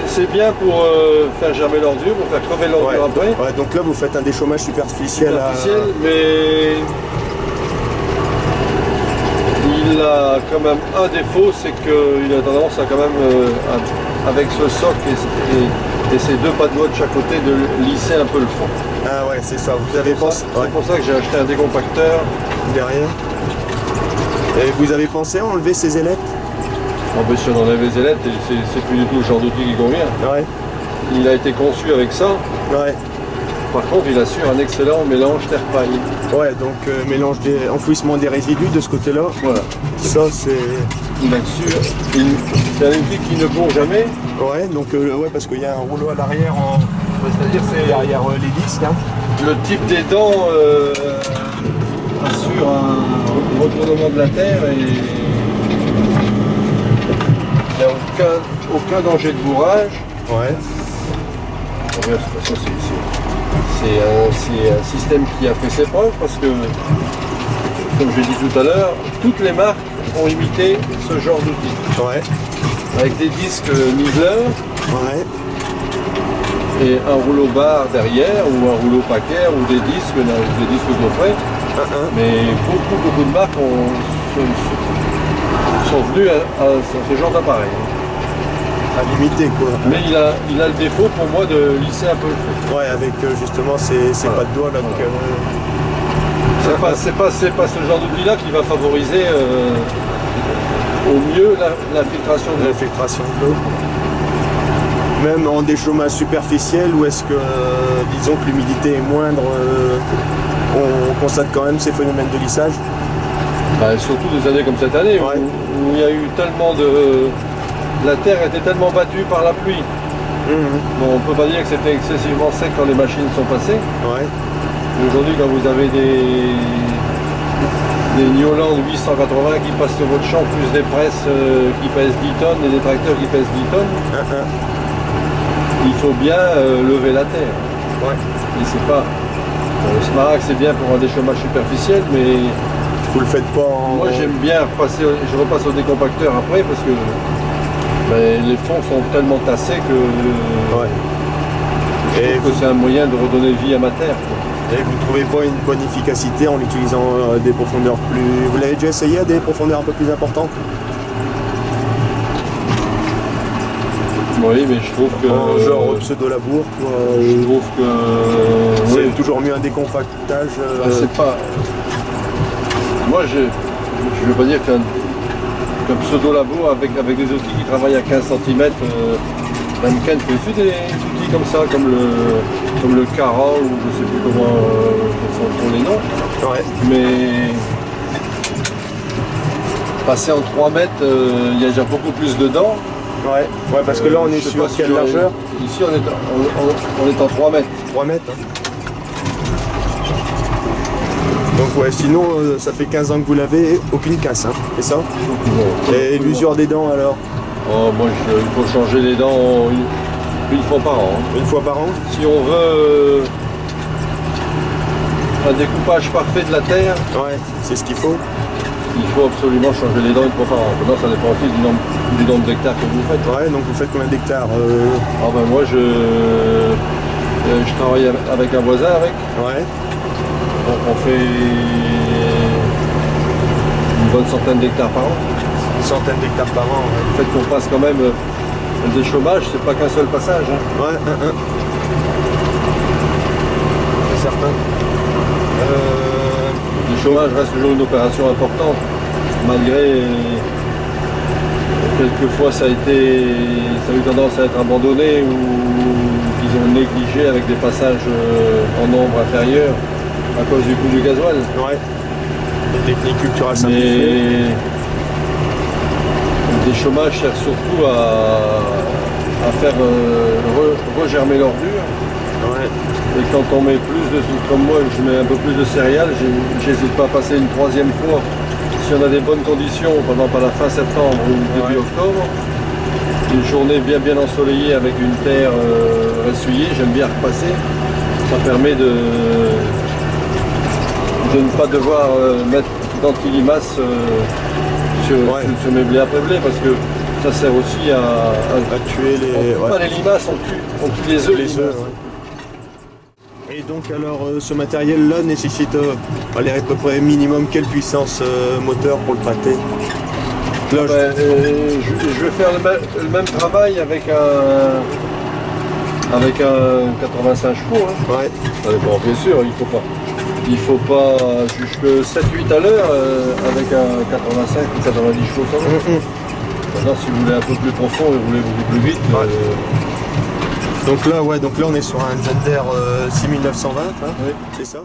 c'est bien pour faire germer l'ordure, pour faire crever l'ordure après. Ouais, donc là vous faites un déchômage superficiel. Mais il a quand même un défaut, c'est qu'il a tendance à quand même, avec ce soc et ces deux pas de bois de chaque côté, de lisser un peu le fond. Ah ouais, c'est ça. Vous avez pensé. C'est pour ça que j'ai acheté un décompacteur. Derrière. Et vous avez pensé à enlever ces ailettes? Si on enlève les ailettes, c'est plus du tout le genre d'outil qui convient. Ouais. Il a été conçu avec ça. Ouais. Par contre, il assure un excellent mélange terre-paille. Ouais, donc mélange enfouissement des résidus de ce côté-là. Voilà. Ça, c'est... Il assure. C'est un outil qui ne bourre jamais. Ouais, donc ouais, parce qu'il y a un rouleau à l'arrière, c'est-à-dire c'est derrière les disques. Hein. Le type des dents assure un retournement de la terre et il n'y a aucun danger de bourrage. Ouais. De toute façon, c'est un système qui a fait ses preuves parce que, comme j'ai dit tout à l'heure, toutes les marques ont imité ce genre d'outil. Ouais. Avec des disques niveleurs. Ouais. Et un rouleau barre derrière ou un rouleau paquet ou des disques gaufrés. Mais beaucoup de marques sont venues à ce genre d'appareil. À limiter quoi. Mais il a le défaut pour moi de lisser un peu le feu. Ouais, avec justement ces pas de doigts là. C'est pas ce genre d'outil là qui va favoriser au mieux l'infiltration de l'eau. L'infiltration de l'eau. Même en déchômage superficiel, ou est-ce que, disons que l'humidité est moindre, on constate quand même ces phénomènes de lissage? Surtout des années comme cette année, où il y a eu tellement de... La terre était tellement battue par la pluie. Bon, on ne peut pas dire que c'était excessivement sec quand les machines sont passées. Ouais. Aujourd'hui, quand vous avez des Newland 880 qui passent sur votre champ, plus des presses qui pèsent 10 tonnes et des tracteurs qui pèsent 10 tonnes, il faut bien lever la terre. Ouais. Et c'est pas... le Smaragd, c'est bien pour un déchômage superficiel, mais... Vous le faites pas en... Moi, j'aime bien repasser, je repasse au décompacteur après parce que les fonds sont tellement tassés que... Je trouve que c'est un moyen de redonner vie à ma terre. Et vous ne trouvez pas une bonne efficacité en utilisant des profondeurs plus... Vous l'avez déjà essayé à des profondeurs un peu plus importantes? Oui, mais je trouve que... genre pseudo-labour, je trouve que... c'est toujours mieux un décompactage. C'est pas... Moi, je ne veux pas dire qu'un pseudo-labour avec des outils qui travaillent à 15 cm, Lemken fait aussi des outils comme ça, comme le Cara, ou je ne sais plus comment sont les noms. Ouais. Mais passer en 3 mètres, il y a déjà beaucoup plus de dents. Ouais, parce que là on est sur quelle largeur? Ici on est en 3 mètres. 3 mètres. Hein. Donc ouais, sinon ça fait 15 ans que vous l'avez, aucune casse, hein, c'est ça? Et l'usure des dents alors? Moi il faut changer les dents une fois par an. Une fois par an? Si on veut un découpage parfait de la terre, c'est ce qu'il faut. Il faut absolument changer les dents une fois par an. Maintenant, ça dépend aussi du nombre d'hectares que vous faites. Ouais, donc vous faites combien d'hectares? Moi, je travaille avec un voisin avec. Ouais. On fait une bonne centaine d'hectares par an. Une centaine d'hectares par an, Le fait qu'on passe quand même des chômages, c'est pas qu'un seul passage. Hein. Ouais, c'est certain. Le chômage reste toujours une opération importante, malgré quelquefois ça a eu tendance à être abandonné ou qu'ils ont négligé avec des passages en nombre inférieur à cause du coût du gasoil. Ouais. Les techniques culturelles simplifiées. Des chômages servent surtout à faire regermer l'ordure. Ouais. Et quand on met plus de, comme moi, je mets un peu plus de céréales, j'hésite pas à passer une 3e fois. Si on a des bonnes conditions, par exemple à la fin septembre ou début octobre, une journée bien ensoleillée avec une terre ressuyée, j'aime bien repasser. Ça permet de ne pas devoir mettre d'antilimace sur mes blés après blé, parce que Ça sert aussi À tuer les... on tue pas les limaces, on tue les œufs. Les œufs, ouais. Et donc alors ce matériel là nécessite allez, à peu près minimum quelle puissance moteur pour le pâté? Là, Je vais faire le même travail avec un 85 chevaux. Hein. ouais. Ça dépend, bien sûr, il faut pas jusque 7-8 à l'heure avec un 85 ou 90 chevaux ça va. Maintenant, si vous voulez un peu plus profond et vous voulez beaucoup plus vite. Donc là on est sur un John Deere 6920, hein, Oui. c'est ça?